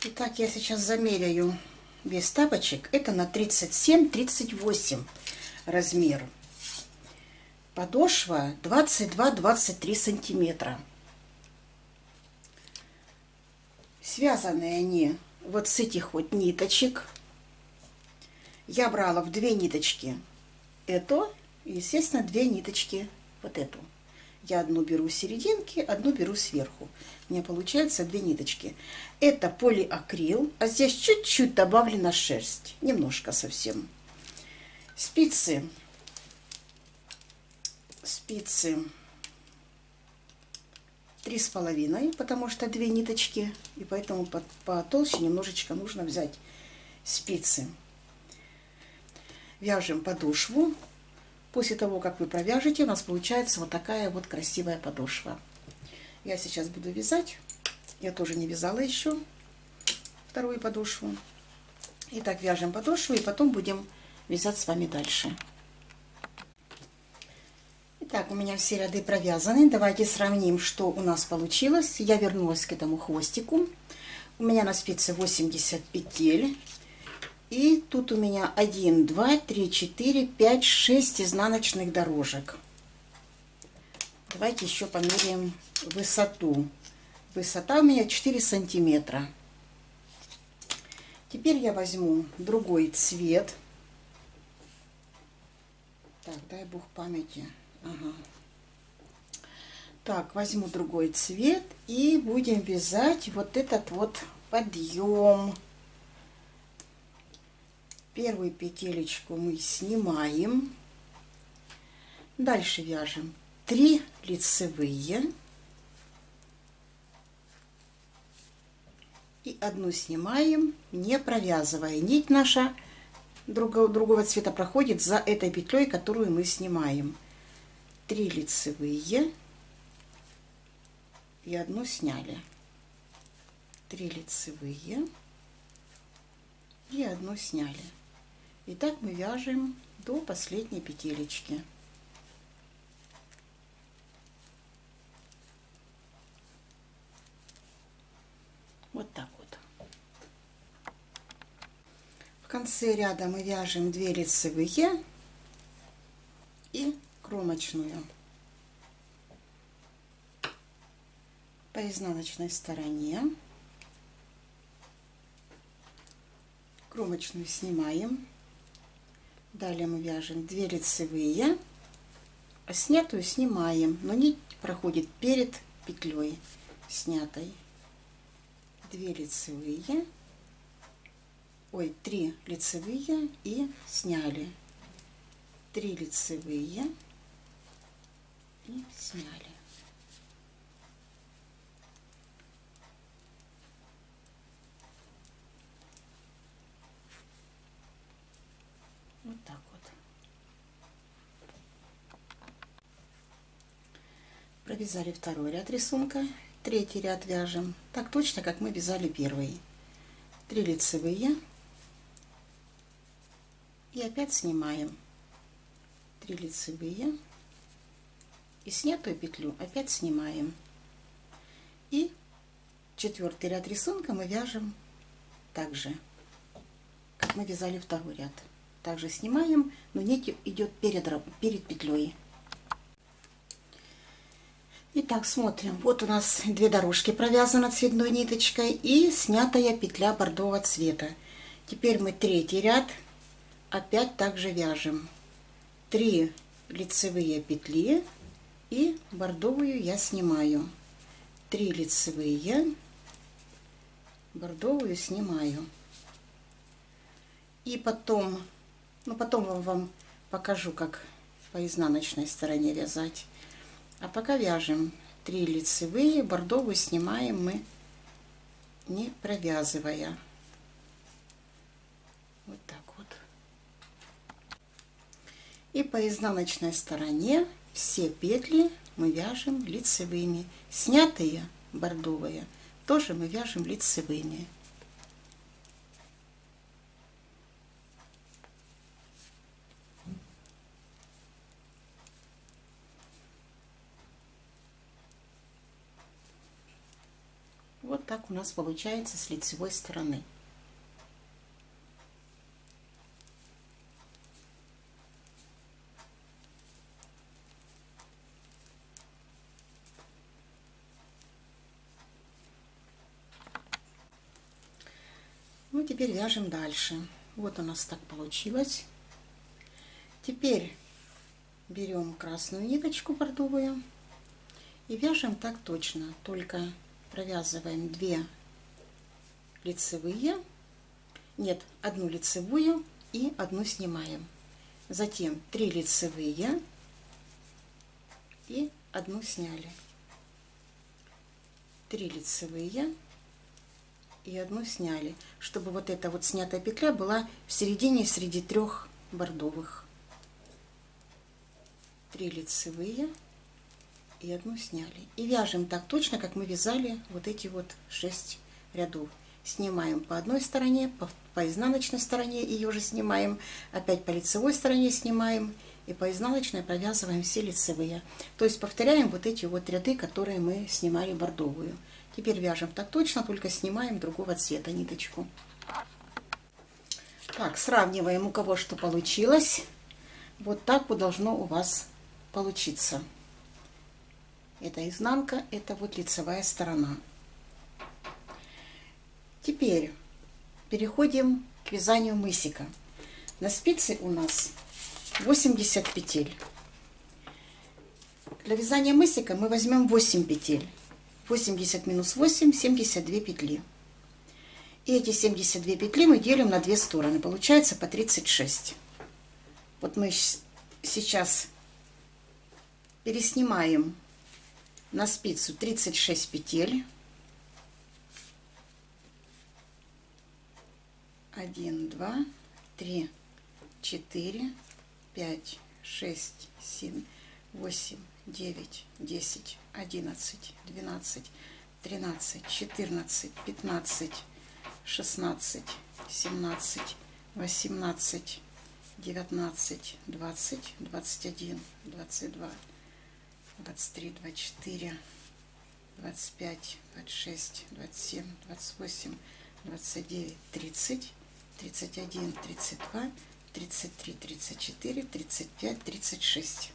Итак, я сейчас замеряю вес тапочек. Это на 37-38 размер. Подошва 22-23 сантиметра. Связаны они вот с этих вот ниточек. Я брала в 2 ниточки эту, и, естественно, 2 ниточки вот эту. Я одну беру с серединки, одну беру сверху. У меня получается 2 ниточки. Это полиакрил, а здесь чуть-чуть добавлена шерсть. Немножко совсем. Спицы 3,5, потому что 2 ниточки, и поэтому потолще немножечко нужно взять спицы. Вяжем подошву. После того, как вы провяжете, у нас получается вот такая вот красивая подошва. Я сейчас буду вязать. Я тоже не вязала еще вторую подошву. Итак, вяжем подошву, и потом будем вязать с вами дальше. Итак, у меня все ряды провязаны. Давайте сравним, что у нас получилось. Я вернулась к этому хвостику. У меня на спице 80 петель. И тут у меня 1, 2, 3, 4, 5, 6 изнаночных дорожек. Давайте еще померяем высоту. Высота у меня 4 сантиметра. Теперь я возьму другой цвет. Так, дай бог памяти. Ага. Так, возьму другой цвет и будем вязать вот этот вот подъем. Первую петелечку мы снимаем. Дальше вяжем 3 лицевые и одну снимаем, не провязывая. Нить наша другого цвета проходит за этой петлей, которую мы снимаем. 3 лицевые и одну сняли. 3 лицевые и одну сняли. И так мы вяжем до последней петелечки. Вот так вот. В конце ряда мы вяжем 2 лицевые и кромочную. По изнаночной стороне. Кромочную снимаем. Далее мы вяжем 2 лицевые, а снятую снимаем, но нить проходит перед петлей снятой. 2 лицевые, 3 лицевые и сняли. 3 лицевые и сняли. Вот так вот. Провязали второй ряд рисунка, третий ряд вяжем так точно, как мы вязали первый. 3 лицевые и опять снимаем. 3 лицевые и снятую петлю опять снимаем. И четвертый ряд рисунка мы вяжем так же, как мы вязали второй ряд. Также снимаем, но нить идет перед петлей. Итак, смотрим. Вот у нас 2 дорожки провязаны цветной ниточкой и снятая петля бордового цвета. Теперь мы третий ряд опять также вяжем. 3 лицевые петли и бордовую я снимаю. 3 лицевые, бордовую снимаю. И потом вам покажу, как по изнаночной стороне вязать. А пока вяжем 3 лицевые, бордовую снимаем мы, не провязывая. Вот так вот. И по изнаночной стороне все петли мы вяжем лицевыми. Снятые бордовые тоже мы вяжем лицевыми. Вот так у нас получается с лицевой стороны. Ну, теперь вяжем дальше. Вот у нас так получилось. Теперь берем красную ниточку бордовую и вяжем так точно, только провязываем 2 лицевые, нет, 1 лицевую и 1 снимаем. Затем 3 лицевые и 1 сняли. 3 лицевые и 1 сняли, чтобы вот эта вот снятая петля была в середине среди 3 бордовых. 3 лицевые и 1 сняли. И вяжем так точно, как мы вязали вот эти вот 6 рядов. Снимаем по одной стороне, по изнаночной стороне ее же снимаем, опять по лицевой стороне снимаем и по изнаночной провязываем все лицевые. То есть повторяем вот эти вот ряды, которые мы снимали бордовую. Теперь вяжем так точно, только снимаем другого цвета ниточку. Так, сравниваем, у кого что получилось. Вот так вот должно у вас получиться. Это изнанка, это вот лицевая сторона. Теперь переходим к вязанию мысика. На спице у нас 80 петель. Для вязания мысика мы возьмем 8 петель. 80 минус 8, 72 петли. И эти 72 петли мы делим на 2 стороны. Получается по 36. Вот мы сейчас переснимаем на спицу 36 петель. 1, 2, 3, 4, 5, 6, 7, 8, 9, 10, 11, 12, 13, 14, 15, 16, 17, 18, 19, 20, 21, 22, 23, 24, 25, 26, 27, 28, 29, 30, 31, 32, 33, 34, 35, 36.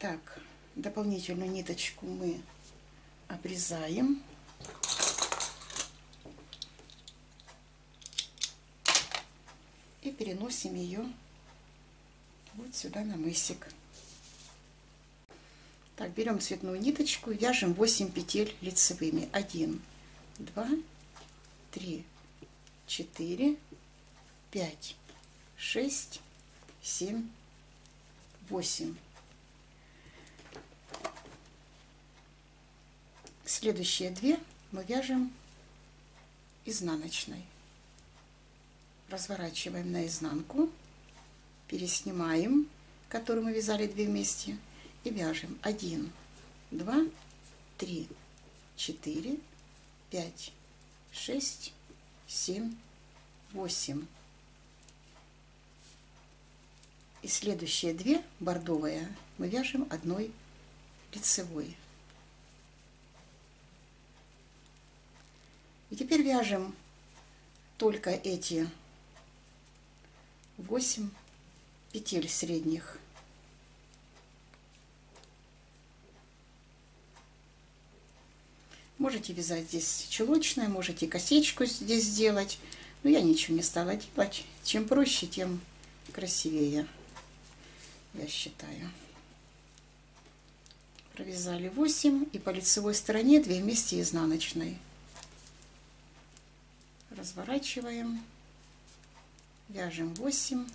Так, дополнительную ниточку мы обрезаем. И переносим ее вот сюда на мысик. Так, берем цветную ниточку и вяжем 8 петель лицевыми. 1, 2, 3, 4, 5, 6, 7, 8. Следующие 2 мы вяжем изнаночной. Разворачиваем наизнанку, переснимаем, которую мы вязали 2 вместе, и вяжем 1, 2, 3, 4, 5, 6, 7, 8. И следующие 2 бордовые мы вяжем 1 лицевой. И теперь вяжем только эти 8 петель средних. Можете вязать здесь чулочное, можете косичку здесь сделать, но я ничего не стала делать. Чем проще, тем красивее, я считаю. Провязали 8 и по лицевой стороне 2 вместе изнаночной. Разворачиваем, вяжем 8.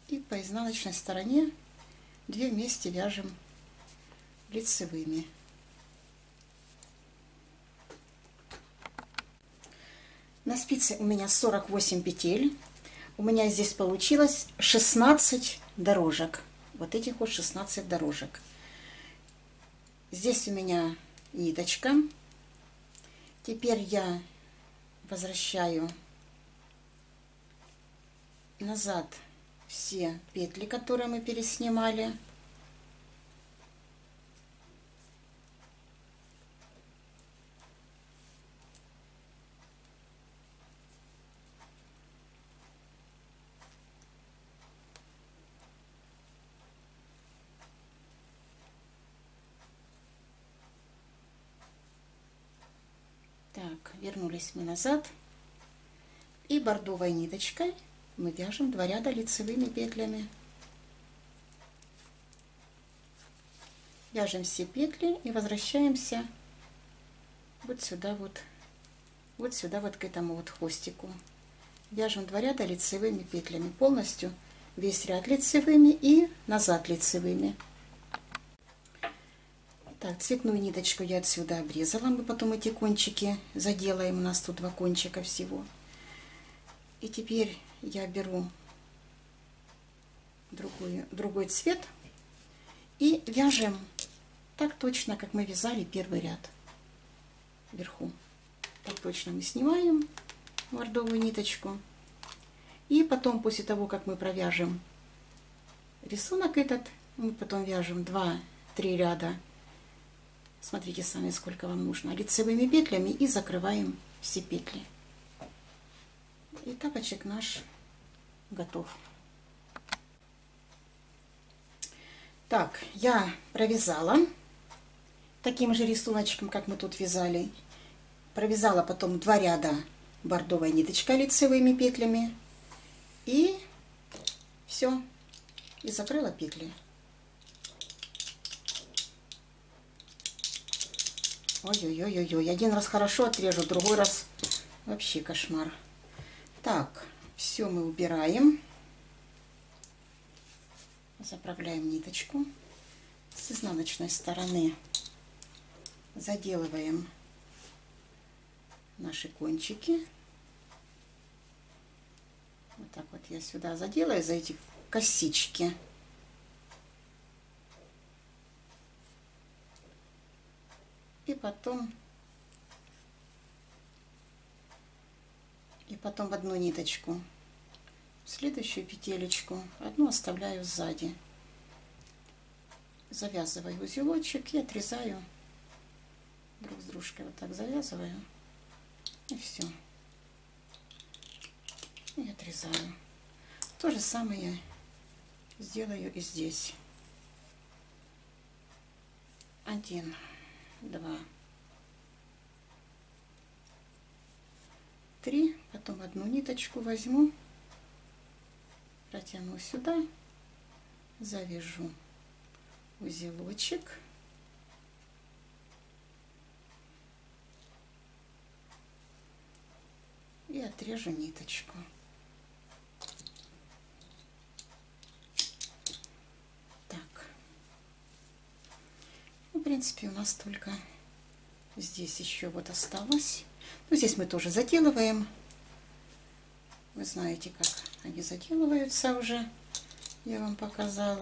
И по изнаночной стороне 2 вместе вяжем лицевыми. На спице у меня 48 петель. У меня здесь получилось 16 дорожек. Вот этих вот 16 дорожек. Здесь у меня ниточка. Теперь я возвращаю назад все петли, которые мы переснимали. Так, вернулись мы назад. И бордовой ниточкой мы вяжем 2 ряда лицевыми петлями. Вяжем все петли и возвращаемся вот сюда вот сюда вот к этому вот хвостику. Вяжем 2 ряда лицевыми петлями, полностью весь ряд лицевыми и назад лицевыми. Так, цветную ниточку я отсюда обрезала, мы потом эти кончики заделаем, у нас тут 2 кончика всего. И теперь я беру другой цвет и вяжем так точно, как мы вязали первый ряд вверху. Так точно мы снимаем бордовую ниточку. И потом, после того, как мы провяжем рисунок этот, мы потом вяжем 2-3 ряда. Смотрите сами, сколько вам нужно. Лицевыми петлями и закрываем все петли. И тапочек наш готов. Так, я провязала таким же рисуночком, как мы тут вязали. Провязала потом 2 ряда бордовой ниточкой лицевыми петлями. И все. И закрыла петли. Ой-ой-ой-ой. Один раз хорошо отрежу, другой раз вообще кошмар. Так, все мы убираем. Заправляем ниточку. С изнаночной стороны заделываем наши кончики. Вот так вот я сюда заделаю за эти косички. И потом в одну ниточку, в следующую петелечку, одну оставляю сзади. Завязываю узелочек и отрезаю друг с дружкой. Вот так завязываю. И все. И отрезаю. То же самое сделаю и здесь. 1, 2, 3, потом одну ниточку возьму, протяну сюда, завяжу узелочек и отрежу ниточку. Так, ну, в принципе, у нас только здесь еще вот осталось. Ну, здесь мы тоже заделываем. Вы знаете, как они заделываются уже. Я вам показала.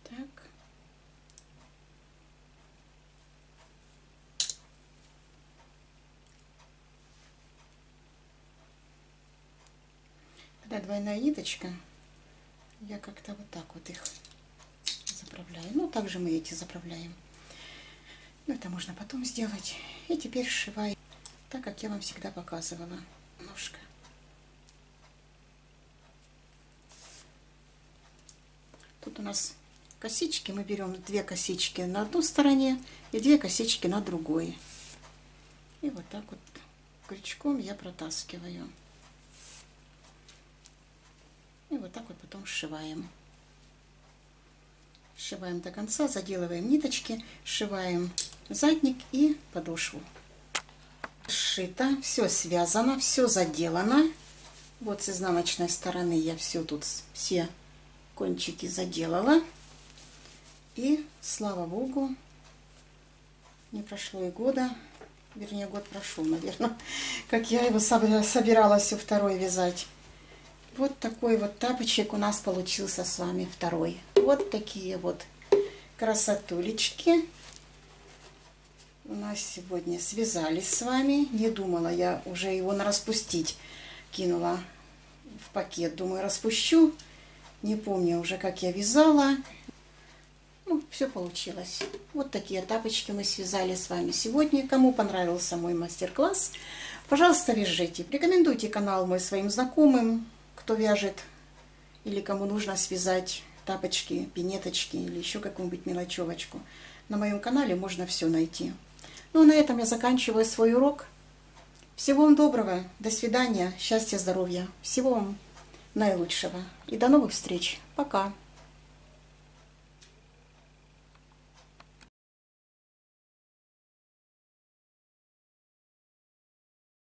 Так. Когда двойная ниточка, я как-то вот так вот их заправляю. Ну, также мы эти заправляем. Но это можно потом сделать. И теперь сшиваю так, как я вам всегда показывала. Ножка. Тут у нас косички. Мы берем 2 косички на одной стороне и 2 косички на другой. И вот так вот крючком я протаскиваю. И вот так вот потом сшиваем. Сшиваем до конца, заделываем ниточки, сшиваем задник и подошву. Сшито, все связано, все заделано. Вот с изнаночной стороны я все кончики заделала. И, слава богу, не прошло и года, вернее, год прошел, наверное, как я его собиралась второй вязать. Вот такой вот тапочек у нас получился с вами второй. Вот такие вот красотулечки у нас сегодня связались с вами. Не думала я уже его распустить. Кинула в пакет. Думаю, распущу. Не помню уже, как я вязала. Ну, все получилось. Вот такие тапочки мы связали с вами сегодня. Кому понравился мой мастер-класс, пожалуйста, вяжите. Рекомендуйте канал мой своим знакомым, кто вяжет или кому нужно связать тапочки, пинеточки или еще какую-нибудь мелочевочку. На моем канале можно все найти. Ну, а на этом я заканчиваю свой урок. Всего вам доброго, до свидания, счастья, здоровья, всего вам наилучшего и до новых встреч. Пока!